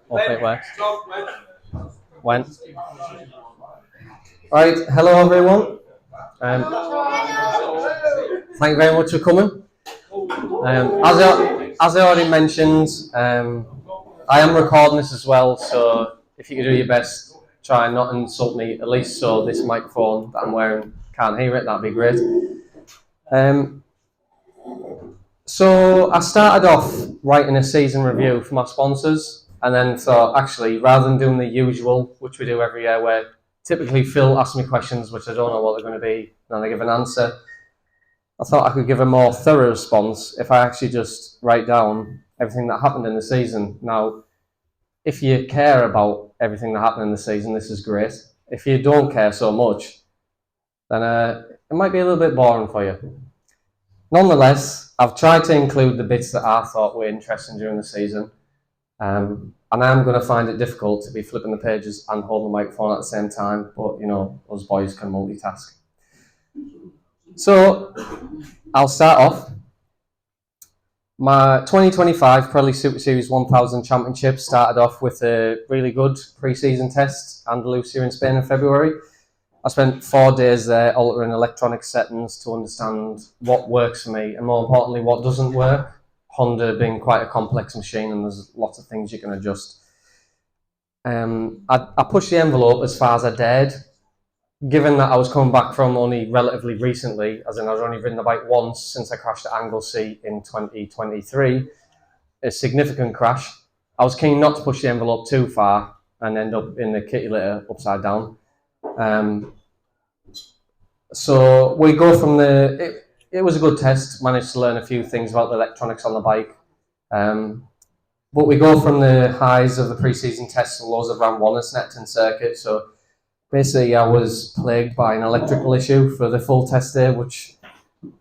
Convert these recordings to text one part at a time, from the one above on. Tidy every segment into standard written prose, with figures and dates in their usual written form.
Hopefully it works. When? Right, hello everyone. Thank you very much for coming. As I already mentioned, I am recording this as well, so if you could do your best, try and not insult me, at least so this microphone that I'm wearing can't hear it, that'd be great. So I started off writing a season review for my sponsors, and then thought, actually, rather than doing the usual, which we do every year, where typically Phil asks me questions which I don't know what they're going to be, and then I give an answer, I thought I could give a more thorough response if I actually just write down everything that happened in the season. Now, if you care about everything that happened in the season, this is great. If you don't care so much, then it might be a little bit boring for you. Nonetheless, I've tried to include the bits that I thought were interesting during the season, and I'm going to find it difficult to be flipping the pages and holding the microphone at the same time, but you know, us boys can multitask. So, I'll start off. My 2025 Pirelli Superseries 1000 Championship started off with a really good pre-season test, Andalusia in Spain in February. I spent 4 days there altering electronic settings to understand what works for me and, more importantly, what doesn't work. Honda being quite a complex machine and there's lots of things you can adjust. I pushed the envelope as far as I dared. Given that I was coming back from only relatively recently, as in I was only ridden the bike once since I crashed at Anglesey in 2023, a significant crash, I was keen not to push the envelope too far and end up in the kitty litter upside down. So we go from it was a good test, managed to learn a few things about the electronics on the bike. But we go from the highs of the pre-season tests and lows of round one at Snetterton circuit. So basically I was plagued by an electrical issue for the full test day, which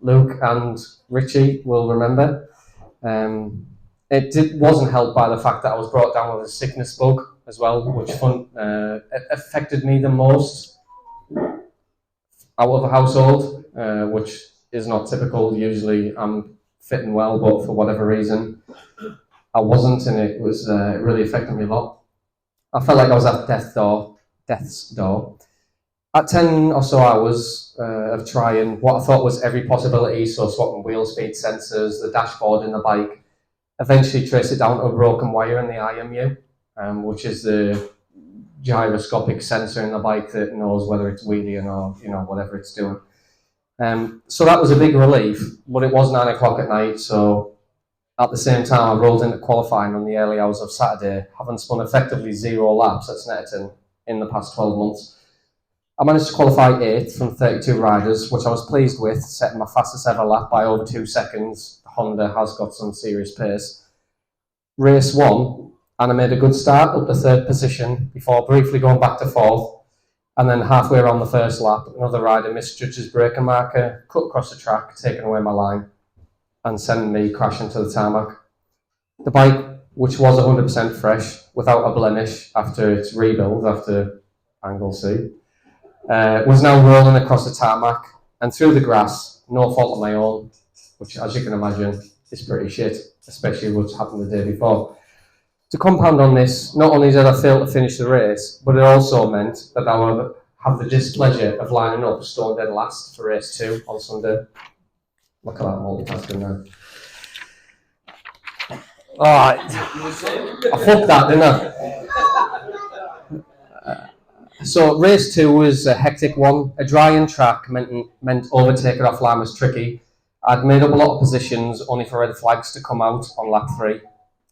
Luke and Richie will remember. It wasn't helped by the fact that I was brought down with a sickness bug as well, which affected me the most out of the household, which is not typical. Usually I'm fitting well, but for whatever reason I wasn't, and it was really affecting me a lot. I felt like I was at death's door. At 10 or so hours of trying what I thought was every possibility, so swapping wheel speed sensors, the dashboard in the bike, eventually traced it down to a broken wire in the IMU, which is the gyroscopic sensor in the bike that knows whether it's wheeling or whatever it's doing. So that was a big relief, but it was 9 o'clock at night, so at the same time I rolled into qualifying on the early hours of Saturday, having spun effectively 0 laps at Snetterton in the past 12 months. I managed to qualify 8th from 32 riders, which I was pleased with, setting my fastest ever lap by over 2 seconds. Honda has got some serious pace. Race 1, and I made a good start up to 3rd position before briefly going back to 4th, and then halfway around the first lap, another rider misjudged his braking marker, cut across the track, taking away my line, and sending me crashing to the tarmac. The bike, which was 100% fresh, without a blemish after its rebuild after Anglesey, was now rolling across the tarmac and through the grass, no fault of my own, which, as you can imagine, is pretty shit, especially what's happened the day before. To compound on this, not only did I fail to finish the race, but it also meant that I would have the displeasure of lining up stone dead last for race 2 on Sunday. Look at that multitasking now. Alright, I fucked that, didn't I? So race 2 was a hectic one. A drying track meant overtaking offline was tricky. I'd made up a lot of positions only for red flags to come out on lap 3.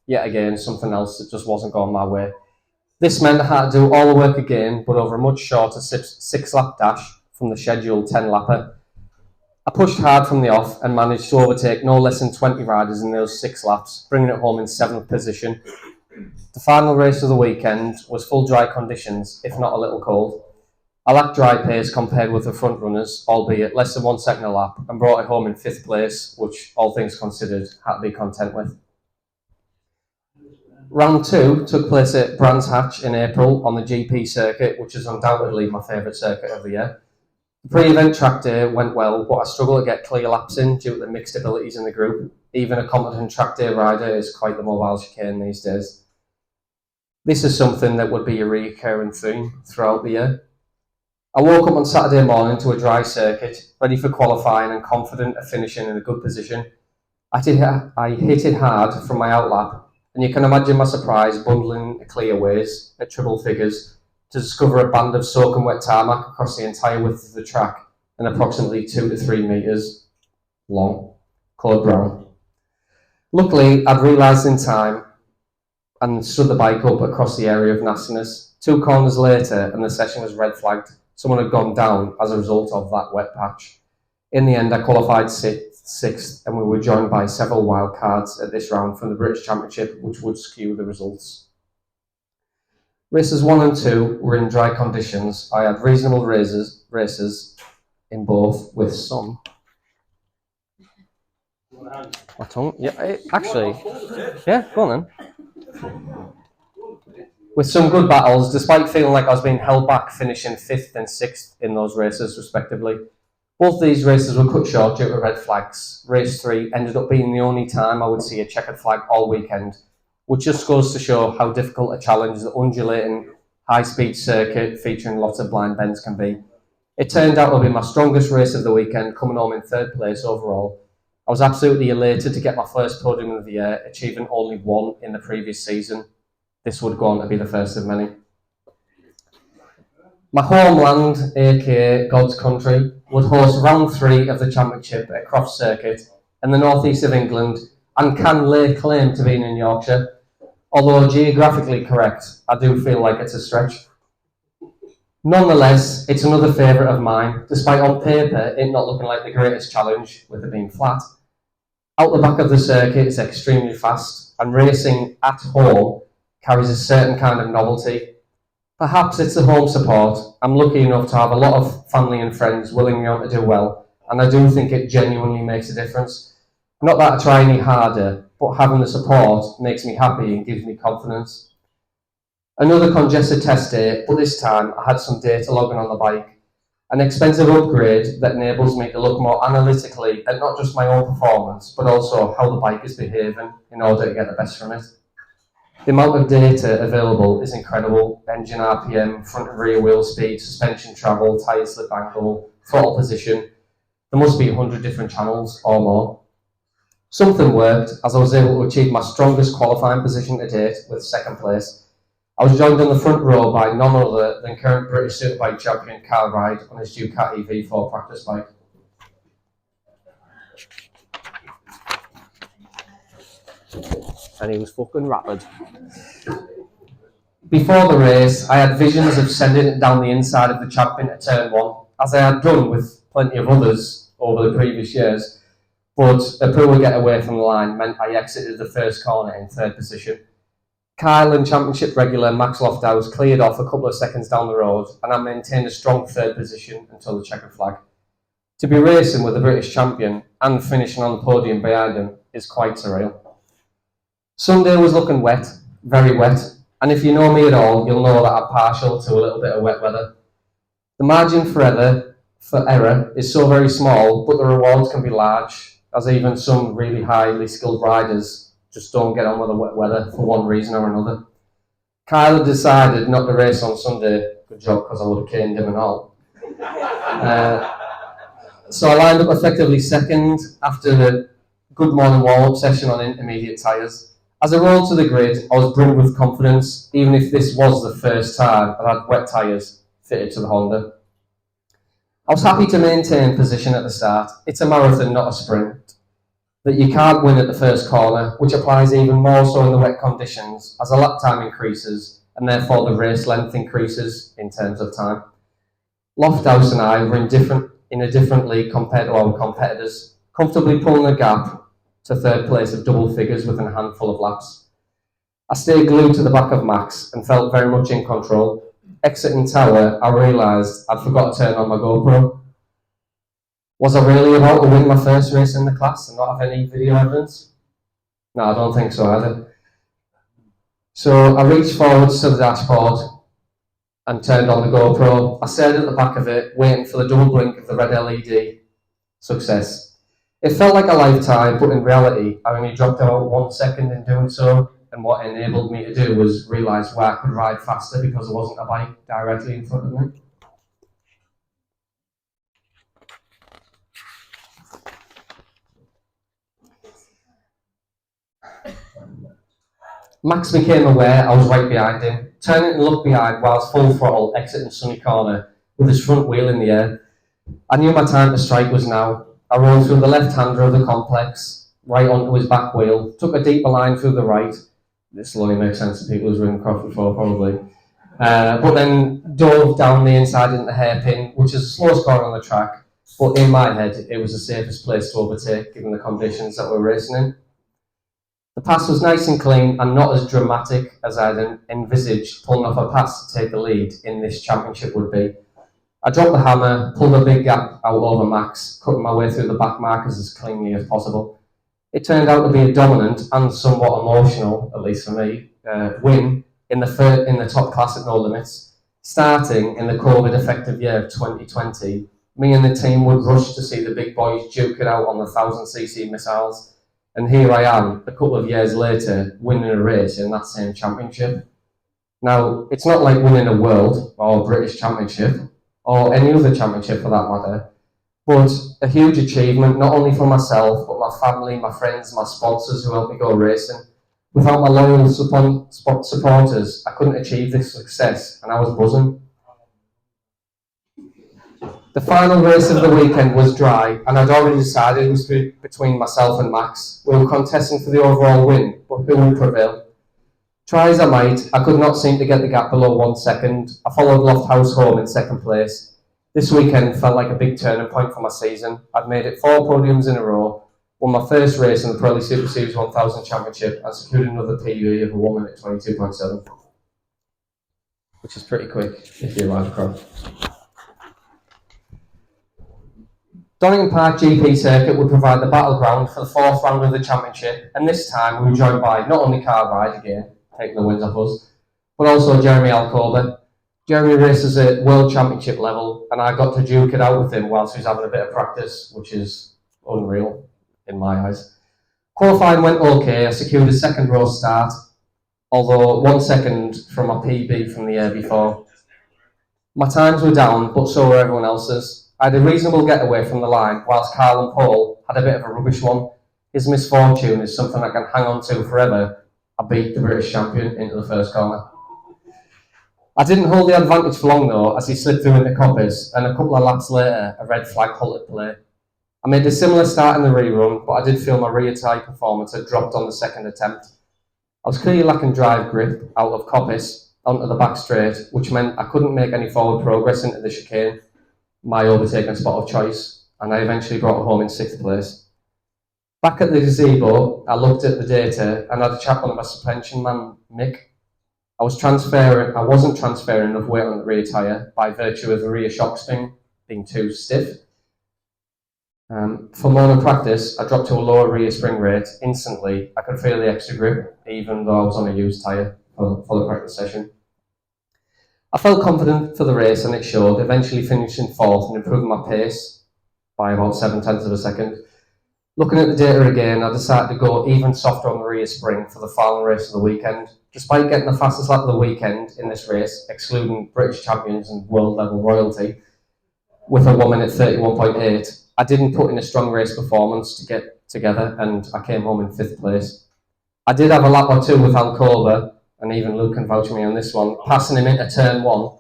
Yet again, something else that just wasn't going my way. This meant I had to do all the work again, but over a much shorter 6-lap dash from the scheduled 10-lapper. I pushed hard from the off and managed to overtake no less than 20 riders in those 6 laps, bringing it home in 7th position. The final race of the weekend was full dry conditions, if not a little cold. I lacked dry pace compared with the front runners, albeit less than 1 second a lap, and brought it home in 5th place, which, all things considered, had to be content with. Round 2 took place at Brands Hatch in April on the GP circuit, which is undoubtedly my favourite circuit of the year. The pre-event track day went well, but I struggled to get clear laps in due to the mixed abilities in the group. Even a competent track day rider is quite the mobile chicane these days. This is something that would be a recurring theme throughout the year. I woke up on Saturday morning to a dry circuit, ready for qualifying and confident of finishing in a good position. I hit it hard from my outlap, and you can imagine my surprise bundling a clear ways at triple figures to discover a band of soaking wet tarmac across the entire width of the track and approximately 2 to 3 metres long, coloured brown. Luckily, I'd realised in time and stood the bike up across the area of nastiness. 2 corners later, and the session was red flagged. Someone had gone down as a result of that wet patch. In the end, I qualified sixth, and we were joined by several wild cards at this round from the British Championship, which would skew the results. Races 1 and 2 were in dry conditions. I had reasonable races in both, with some. My tongue? Yeah, actually. Yeah, go on then. With some good battles, despite feeling like I was being held back, finishing 5th and 6th in those races, respectively. Both these races were cut short due to red flags. Race 3 ended up being the only time I would see a checkered flag all weekend, which just goes to show how difficult a challenge the undulating, high-speed circuit featuring lots of blind bends can be. It turned out to be my strongest race of the weekend, coming home in 3rd place overall. I was absolutely elated to get my first podium of the year, achieving only 1 in the previous season. This would go on to be the first of many. My homeland, aka God's country, would host round 3 of the championship at Croft circuit in the northeast of England and can lay claim to being in Yorkshire. Although geographically correct, I do feel like it's a stretch. Nonetheless, it's another favourite of mine, despite on paper it not looking like the greatest challenge, with it being flat. Out the back of the circuit it's extremely fast, and racing at home carries a certain kind of novelty. Perhaps it's the home support. I'm lucky enough to have a lot of family and friends willing me on to do well, and I do think it genuinely makes a difference. Not that I try any harder, but having the support makes me happy and gives me confidence. Another congested test day, but this time I had some data logging on the bike. An expensive upgrade that enables me to look more analytically at not just my own performance, but also how the bike is behaving in order to get the best from it. The amount of data available is incredible. Engine RPM, front and rear wheel speed, suspension travel, tyre slip angle, throttle position. There must be 100 different channels or more. Something worked, as I was able to achieve my strongest qualifying position to date with 2nd place. I was joined on the front row by none other than current British Superbike champion Carl Ride on his Ducati V4 practice bike. And he was fucking rapid. Before the race, I had visions of sending it down the inside of the champion at turn 1, as I had done with plenty of others over the previous years, but a poor get away from the line meant I exited the first corner in 3rd position. Kyle and championship regular Max Lofthouse cleared off a couple of seconds down the road, and I maintained a strong 3rd position until the checkered flag. To be racing with the British champion and finishing on the podium behind him is quite surreal. Sunday was looking wet, very wet, and if you know me at all, you'll know that I'm partial to a little bit of wet weather. The margin for error is so very small, but the rewards can be large, as even some really highly skilled riders just don't get on with the wet weather for one reason or another. Kyle had decided not to race on Sunday. Good job, because I would have caned him and all. So I lined up effectively 2nd after the good morning warm-up session on intermediate tyres. As I rolled to the grid, I was brimmed with confidence, even if this was the first time I had wet tyres fitted to the Honda. I was happy to maintain position at the start. It's a marathon, not a sprint. That you can't win at the first corner, which applies even more so in the wet conditions, as the lap time increases, and therefore the race length increases in terms of time. Lofthouse and I were in a different league compared to our competitors, comfortably pulling the gap to 3rd place of double figures within a handful of laps. I stayed glued to the back of Max and felt very much in control. Exiting tower, I realised I'd forgot to turn on my GoPro. Was I really about to win my first race in the class and not have any video evidence? No, I don't think so either. So I reached forwards to the dashboard and turned on the GoPro. I stared at the back of it, waiting for the double blink of the red LED. Success. It felt like a lifetime, but in reality, I only dropped about 1 second in doing so, and what it enabled me to do was realise where I could ride faster because there wasn't a bike directly in front of me. Max became aware I was right behind him, turning to look behind whilst full throttle exiting Sunny Corner with his front wheel in the air. I knew my time to strike was now. I rolled through the left-hander of the complex, right onto his back wheel, took a deeper line through the right. This will only make sense to people who's ridden Croft before, probably. But then dove down the inside into the hairpin, which is the slowest corner on the track, but in my head, it was the safest place to overtake, given the conditions that we're racing in. The pass was nice and clean and not as dramatic as I'd envisaged pulling off a pass to take the lead in this championship would be. I dropped the hammer, pulled a big gap out over Max, cutting my way through the back markers as cleanly as possible. It turned out to be a dominant and somewhat emotional, at least for me, win in the top class at no limits. Starting in the COVID-effective year of 2020, me and the team would rush to see the big boys duke it out on the 1000cc missiles, and here I am, a couple of years later, winning a race in that same championship. Now, it's not like winning a world or British championship, or any other championship for that matter, but a huge achievement not only for myself, but my family, my friends, my sponsors who helped me go racing. Without my loyal supporters, I couldn't achieve this success, and I was buzzing. The final race of the weekend was dry, and I'd already decided it was between myself and Max. We were contesting for the overall win, but who would prevail? Try as I might, I could not seem to get the gap below 1 second. I followed Lofthouse home in second place. This weekend felt like a big turning point for my season. I'd made it 4 podiums in a row, won my first race in the Pirelli Superseries 1000 Championship, and secured another PB of a woman at 22.7, which is pretty quick if you ride Croft. Donington Park GP circuit would provide the battleground for the 4th round of the championship, and this time we were joined by not only Car Ride again, taking the wins off us, but also Jeremy Alcoba. Jeremy races at World Championship level, and I got to duke it out with him whilst he was having a bit of practice, which is unreal in my eyes. Qualifying went okay. I secured a second row start, although 1 second from my PB from the year before. My times were down, but so were everyone else's. I had a reasonable getaway from the line, whilst Carl and Paul had a bit of a rubbish one. His misfortune is something I can hang on to forever. I beat the British champion into the first corner. I didn't hold the advantage for long though, as he slid through into coppice, and a couple of laps later, a red flag halted play. I made a similar start in the rerun, but I did feel my rear tyre performance had dropped on the second attempt. I was clearly lacking drive grip out of coppice onto the back straight, which meant I couldn't make any forward progress into the chicane, my overtaking spot of choice, and I eventually brought it home in 6th place. Back at the gazebo, I looked at the data and had a chat with my suspension man, Mick. I wasn't transferring enough weight on the rear tyre by virtue of the rear shock spring being too stiff. For morning practice, I dropped to a lower rear spring rate. Instantly, I could feel the extra grip, even though I was on a used tyre for the practice session. I felt confident for the race, and it showed, eventually finishing 4th and improving my pace by about 0.7 of a second. Looking at the data again, I decided to go even softer on the rear spring for the final race of the weekend. Despite getting the fastest lap of the weekend in this race, excluding British champions and world level royalty, with a woman at 31.8, I didn't put in a strong race performance to get together, and I came home in 5th place. I did have a lap or 2 with Alcoba, and even Luke can vouch for me on this one, passing him into turn 1,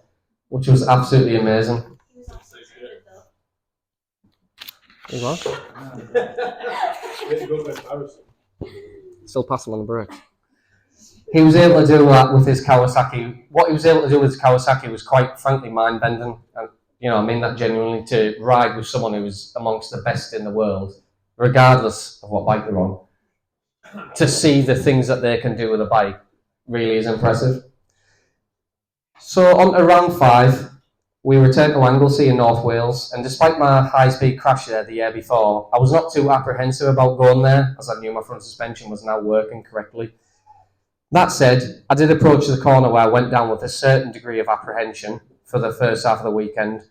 which was absolutely amazing. He was? Still pass him on the brakes. He was able to do that with his Kawasaki. What he was able to do with his Kawasaki was quite frankly mind-bending. And, I mean that genuinely, to ride with someone who was amongst the best in the world, regardless of what bike they're on, to see the things that they can do with a bike really is impressive. So on to round 5. We returned to Anglesey in North Wales, and despite my high-speed crash there the year before, I was not too apprehensive about going there, as I knew my front suspension was now working correctly. That said, I did approach the corner where I went down with a certain degree of apprehension for the first half of the weekend.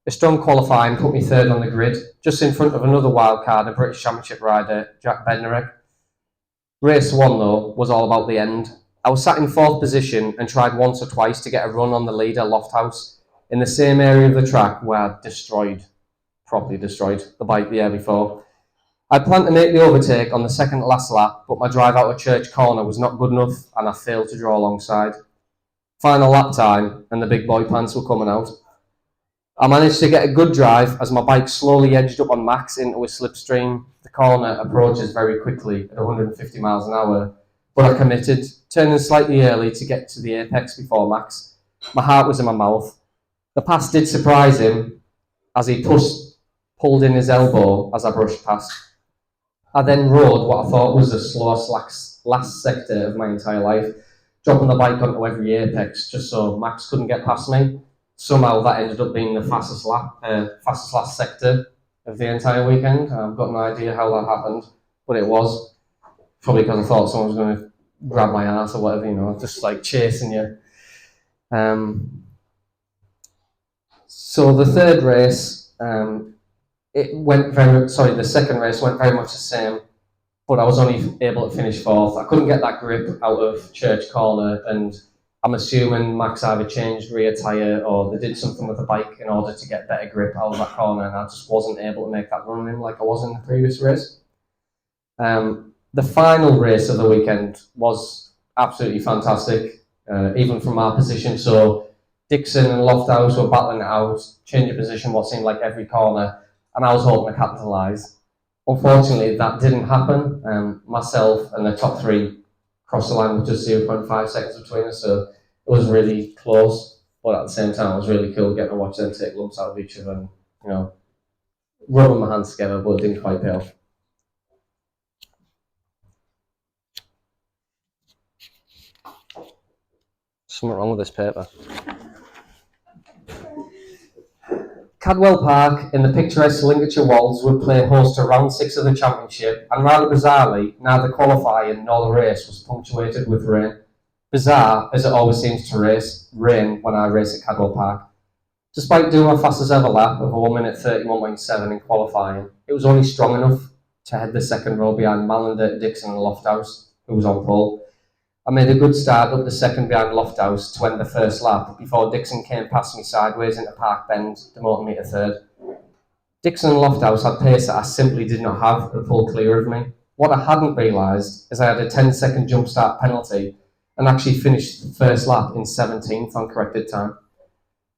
A strong qualifying put me third on the grid, just in front of another wildcard, a British Championship rider, Jack Bednarek. Race 1, though, was all about the end. I was sat in 4th position and tried once or twice to get a run on the leader, Lofthouse, in the same area of the track where I'd properly destroyed, the bike the year before. I planned to make the overtake on the second to last lap, but my drive out of Church Corner was not good enough and I failed to draw alongside. Final lap time and the big boy pants were coming out. I managed to get a good drive as my bike slowly edged up on Max into a slipstream. The corner approaches very quickly at 150 miles an hour, but I committed, turning slightly early to get to the apex before Max. My heart was in my mouth. The pass did surprise him as he pulled in his elbow as I brushed past. I then rode what I thought was the slowest last sector of my entire life, dropping the bike onto every apex just so Max couldn't get past me. Somehow that ended up being the fastest last sector of the entire weekend. I've got no idea how that happened, but it was. Probably because I thought someone was going to grab my ass or whatever, just like chasing you. So the third race, the second race went very much the same, but I was only able to finish 4th. I couldn't get that grip out of Church Corner, and I'm assuming Max either changed rear tyre or they did something with the bike in order to get better grip out of that corner, and I just wasn't able to make that run in like I was in the previous race. The final race of the weekend was absolutely fantastic, even from our position. So Dixon and Lofthouse were battling it out, changing position what seemed like every corner, and I was hoping to capitalise. Unfortunately, that didn't happen. Myself and the top 3 crossed the line with just 0.5 seconds between us, so it was really close. But at the same time, it was really cool getting to watch them take lumps out of each other and, rubbing my hands together, but it didn't quite pay off. Something wrong with this paper. Cadwell Park in the picturesque Lincolnshire Wolds would play host to round 6 of the championship, and rather bizarrely, neither qualifying nor the race was punctuated with rain. Bizarre, as it always seems to rain when I race at Cadwell Park. Despite doing my fastest ever lap of 1 minute 31.7 in qualifying, it was only strong enough to head the second row behind Mallender, Dixon and Lofthouse, who was on pole. I made a good start up the second behind Lofthouse to end the first lap before Dixon came past me sideways into Park Bend, demoting me to third. Dixon and Lofthouse had pace that I simply did not have to pull clear of me. What I hadn't realised is I had a 10-second jump start penalty and actually finished the first lap in 17th on corrected time.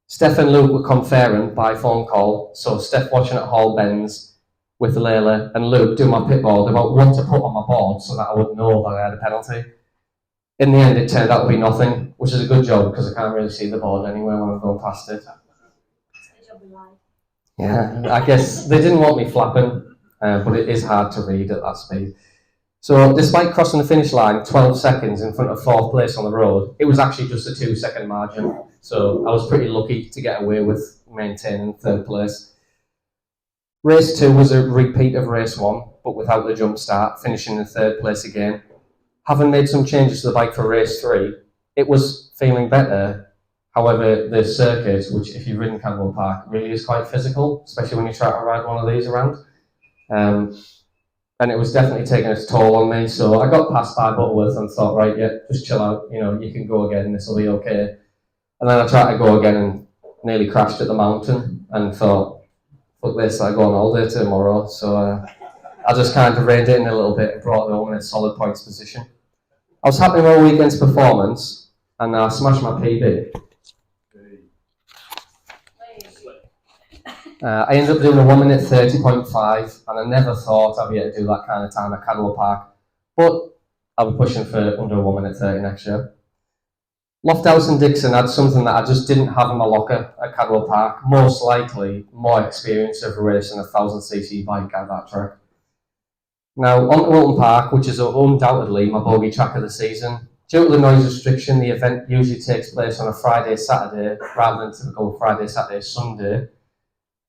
Steph and Luke were conferring by phone call, so Steph watching at Hall Bends with Layla and Luke doing my pit board about what to put on my board so that I would know that I had a penalty. In the end, it turned out to be nothing, which is a good job because I can't really see the board anywhere when I'm going past it. Yeah, I guess they didn't want me flapping, but it is hard to read at that speed. So despite crossing the finish line 12 seconds in front of 4th place on the road, it was actually just a 2-second margin. So I was pretty lucky to get away with maintaining 3rd place. Race 2 was a repeat of race 1, but without the jump start, finishing in 3rd place again. Having made some changes to the bike for race 3, it was feeling better. However, the circuit, which if you've ridden Cadwell Park, really is quite physical, especially when you try to ride one of these around. And it was definitely taking its toll on me. So I got past by Butterworth and thought, right, yeah, just chill out. You can go again. This will be okay. And then I tried to go again and nearly crashed at the mountain and thought, fuck this, I go on holiday tomorrow. So I just kind of reined it in a little bit and brought it home in a solid points position. I was happy with my weekend's performance and I smashed my PB. I ended up doing a 1 minute 30.5 and I never thought I'd be able to do that kind of time at Cadwell Park, but I'll be pushing for under 1 minute 30 next year. Lofthouse and Dixon had something that I just didn't have in my locker at Cadwell Park, most likely more experience of racing a 1000cc bike at that track. Now, on to Oulton Park, which is undoubtedly my bogey track of the season. Due to the noise restriction, the event usually takes place on a Friday, Saturday, rather than typical Friday, Saturday, Sunday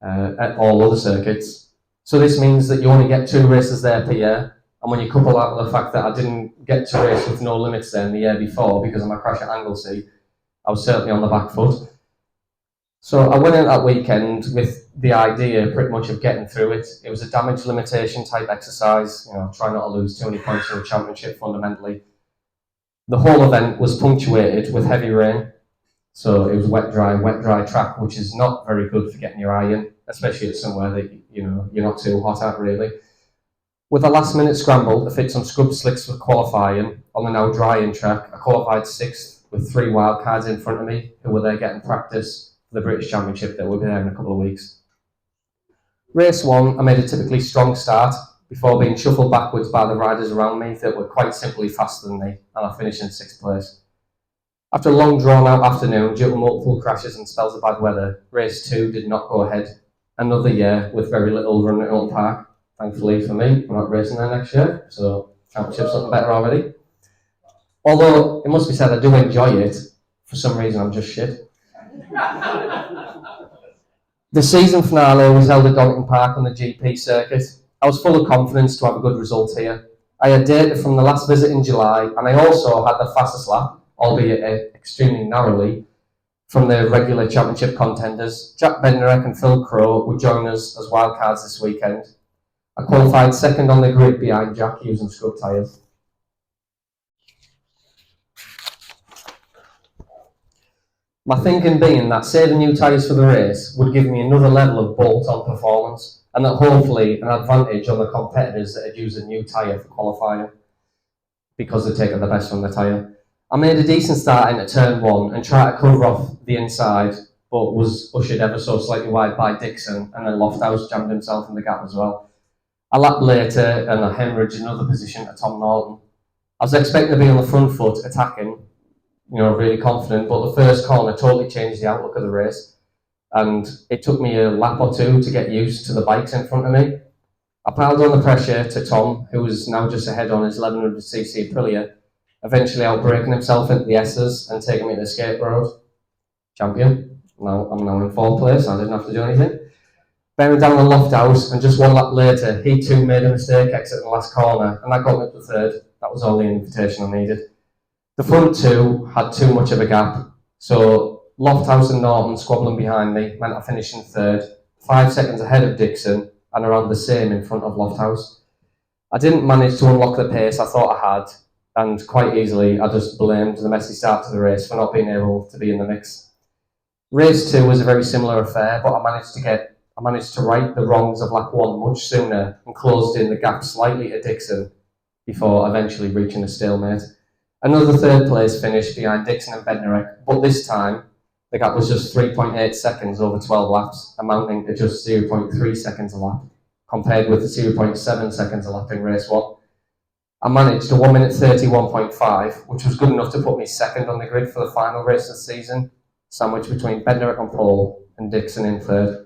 at all other circuits. So this means that you only get 2 races there per year, And when you couple that with the fact that I didn't get to race with no limits then the year before because of my crash at Anglesey, I was certainly on the back foot. So I went in that weekend with the idea pretty much of getting through it. It was a damage limitation type exercise, try not to lose too many points in the championship fundamentally. The whole event was punctuated with heavy rain. So it was wet, dry track, which is not very good for getting your eye in, especially at somewhere that you're not too hot at really. With a last minute scramble to fit some scrub slicks for qualifying on the now drying track, I qualified 6th with 3 wildcards in front of me who were there getting practice for the British Championship that will be there in a couple of weeks. Race 1, I made a typically strong start before being shuffled backwards by the riders around me that were quite simply faster than me, and I finished in 6th place. After a long drawn-out afternoon due to multiple crashes and spells of bad weather, race 2 did not go ahead. Another year with very little run at Oulton Park. Thankfully for me, we're not racing there next year, so championship's looking better already. Although, it must be said, I do enjoy it. For some reason, I'm just shit. The season finale was held at Donington Park on the GP circuit. I was full of confidence to have a good result here. I had data from the last visit in July, and I also had the fastest lap, albeit extremely narrowly, from the regular championship contenders. Jack Bednarek and Phil Crow would join us as wildcards this weekend. I qualified 2nd on the grid behind Jack using scrub tyres. My thinking being that saving new tyres for the race would give me another level of bolt-on performance, and that hopefully an advantage on the competitors that had used a new tyre for qualifying, because they'd taken the best from the tyre. I made a decent start into turn 1 and tried to cover off the inside, but was ushered ever so slightly wide by Dixon, and then Lofthouse jammed himself in the gap as well. A lap later, and I hemorrhaged another position to Tom Norton. I was expecting to be on the front foot, attacking, really confident, but the first corner totally changed the outlook of the race, and it took me a lap or 2 to get used to the bikes in front of me. I piled on the pressure to Tom, who was now just ahead on his 1100cc Aprilia, eventually outbraking himself into the S's and taking me to the skate road. Champion. I'm now in 4th place, I didn't have to do anything. Bearing down the Lofthouse, and just 1 lap later, he too made a mistake exiting the last corner, and that got me up to 3rd. That was all the invitation I needed. The front 2 had too much of a gap, so Lofthouse and Norton squabbling behind me meant I finished in 3rd, 5 seconds ahead of Dixon, and around the same in front of Lofthouse. I didn't manage to unlock the pace I thought I had, and quite easily I just blamed the messy start to the race for not being able to be in the mix. Race 2 was a very similar affair, but I managed to right the wrongs of lap 1 much sooner and closed in the gap slightly to Dixon before eventually reaching a stalemate. Another 3rd place finish behind Dixon and Bednarek, but this time the gap was just 3.8 seconds over 12 laps, amounting to just 0.3 seconds a lap, compared with the 0.7 seconds a lap in race 1. I managed a 1 minute 31.5, which was good enough to put me 2nd on the grid for the final race of the season, sandwiched between Bednarek on pole and Dixon in 3rd.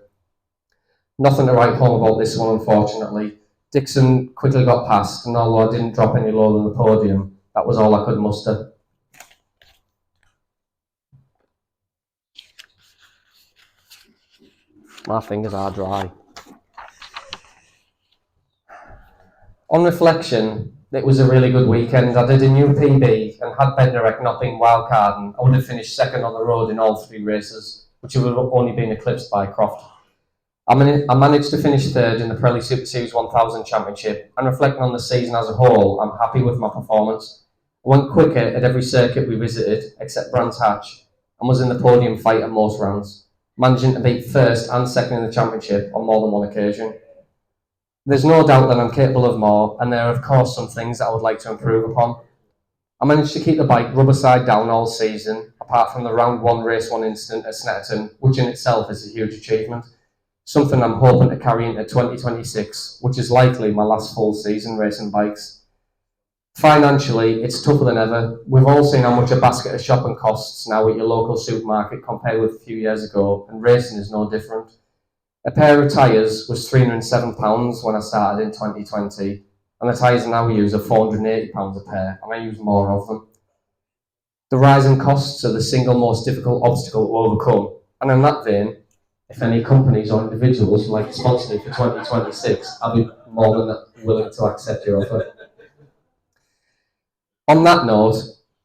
Nothing to write home about this one, unfortunately. Dixon quickly got past, and although I didn't drop any lower than the podium, that was all I could muster. My fingers are dry. On reflection, it was a really good weekend. I did a new PB, and had Bednarek not been wildcarding, I would have finished 2nd on the road in all 3 races, which would have only been eclipsed by Croft. I managed to finish 3rd in the Pirelli Superseries 1000 Championship, and reflecting on the season as a whole, I'm happy with my performance. I went quicker at every circuit we visited, except Brands Hatch, and was in the podium fight at most rounds, managing to beat 1st and 2nd in the championship on more than 1 occasion. There's no doubt that I'm capable of more, and there are of course some things that I would like to improve upon. I managed to keep the bike rubber side down all season, apart from the round 1 race 1 incident at Snetterton, which in itself is a huge achievement. Something I'm hoping to carry into 2026, which is likely my last full season racing bikes. Financially, it's tougher than ever. We've all seen how much a basket of shopping costs now at your local supermarket compared with a few years ago, and racing is no different. A pair of tyres was £307 when I started in 2020, and the tyres I now use are £480 a pair, and I use more of them. The rising costs are the single most difficult obstacle to overcome, and in that vein, if any companies or individuals would like to sponsor me for 2026, I'll be more than willing to accept your offer. On that note,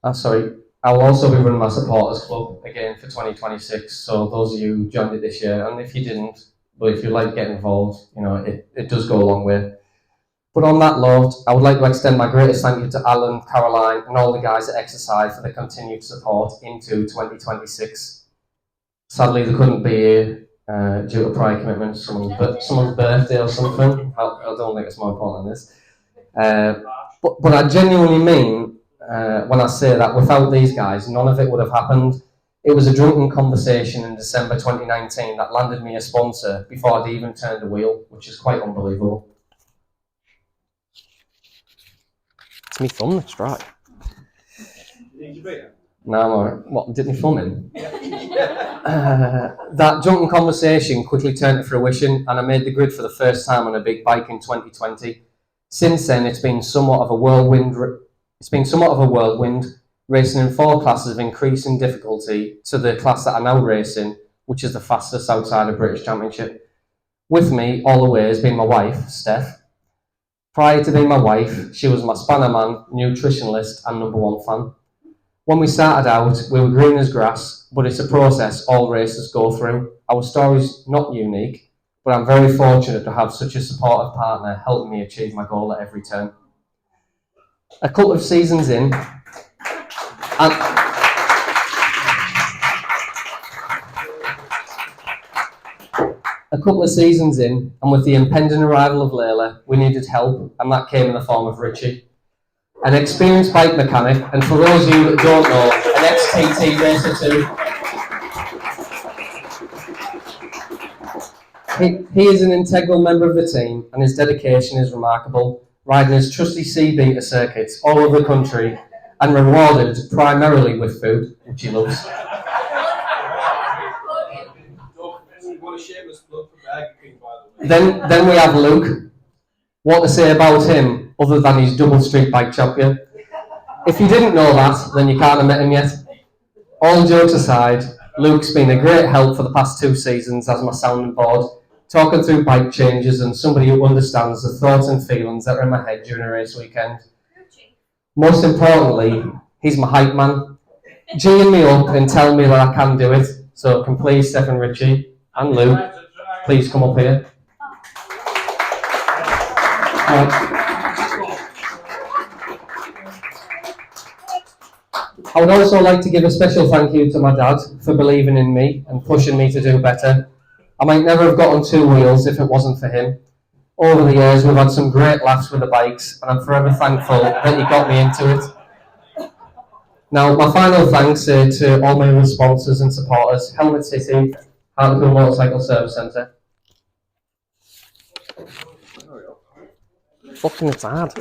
I'll also be running my supporters club again for 2026. So those of you who joined it this year, and if you didn't, but if you like getting involved, it does go a long way. But on that note, I would like to extend my greatest thank you to Alan, Caroline, and all the guys at Exercise for the continued support into 2026. Sadly, they couldn't be here due to prior commitments, someone's birthday or something. I don't think it's more important than this. But I genuinely mean when I say that without these guys, none of it would have happened. It was a drunken conversation in December 2019 that landed me a sponsor before I'd even turned a wheel, which is quite unbelievable. It's me thumb, that's right. No, I'm alright. What, did me thumb in? That drunken conversation quickly turned to fruition, and I made the grid for the first time on a big bike in 2020. Since then, it's been somewhat of a whirlwind, racing in 4 classes of increasing difficulty to the class that I now race in, which is the fastest outside of British Championship. With me all the way has been my wife, Steph. Prior to being my wife, she was my spanner man, nutritionalist, and #1 fan. When we started out, we were green as grass, but it's a process all racers go through. Our story's not unique, but I'm very fortunate to have such a supportive partner helping me achieve my goal at every turn. A couple of seasons in, and with the impending arrival of Layla, we needed help, and that came in the form of Richie. An experienced bike mechanic, and for those of you that don't know, an ex-TT racer too. He is an integral member of the team, and his dedication is remarkable, riding his trusty C-Beta circuits all over the country, and rewarded primarily with food, which he loves. Then we have Luke. What to say about him other than he's double street bike champion? If you didn't know that, then you can't have met him yet. All jokes aside, Luke's been a great help for the past 2 seasons as my sounding board, talking through bike changes and somebody who understands the thoughts and feelings that are in my head during a race weekend. Most importantly, he's my hype man, G'ing me up and telling me that I can do it. So can please Steph and Richie and Luke please come up here. I would also like to give a special thank you to my dad for believing in me and pushing me to do better. I might never have got on 2 wheels if it wasn't for him. Over the years, we've had some great laughs with the bikes, and I'm forever thankful that he got me into it. Now, my final thanks are to all my other sponsors and supporters, Helmet City, Hartlepool Motorcycle Service Centre. Fucking it's hard.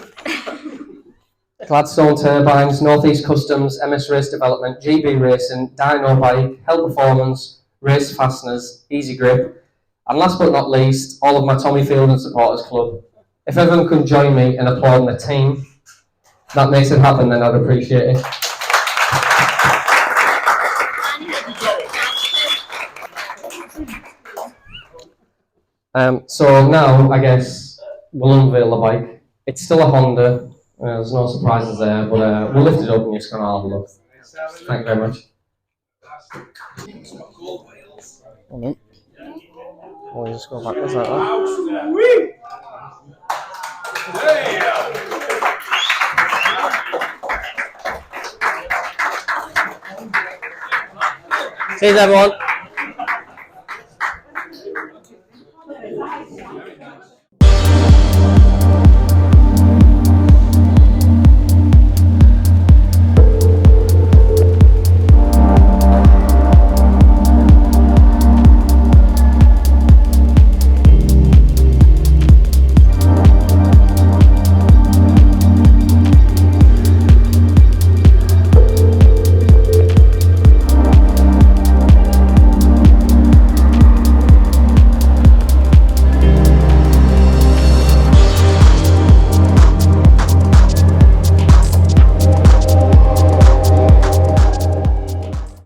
Gladstone Turbines, Northeast Customs, MS Race Development, GB Racing, Dino Bike, Hell Performance, Race Fasteners, Easy Grip, and last but not least, all of my Tommy Fielden Supporters Club. If everyone could join me in applauding the team that makes it happen, then I'd appreciate it. So now, I guess, we'll unveil the bike. It's still a Honda. There's no surprises there, but we'll lift it up and you're just going to have a look. Thank you very much. Hold on. We'll just go backwards like that. Cheers, everyone.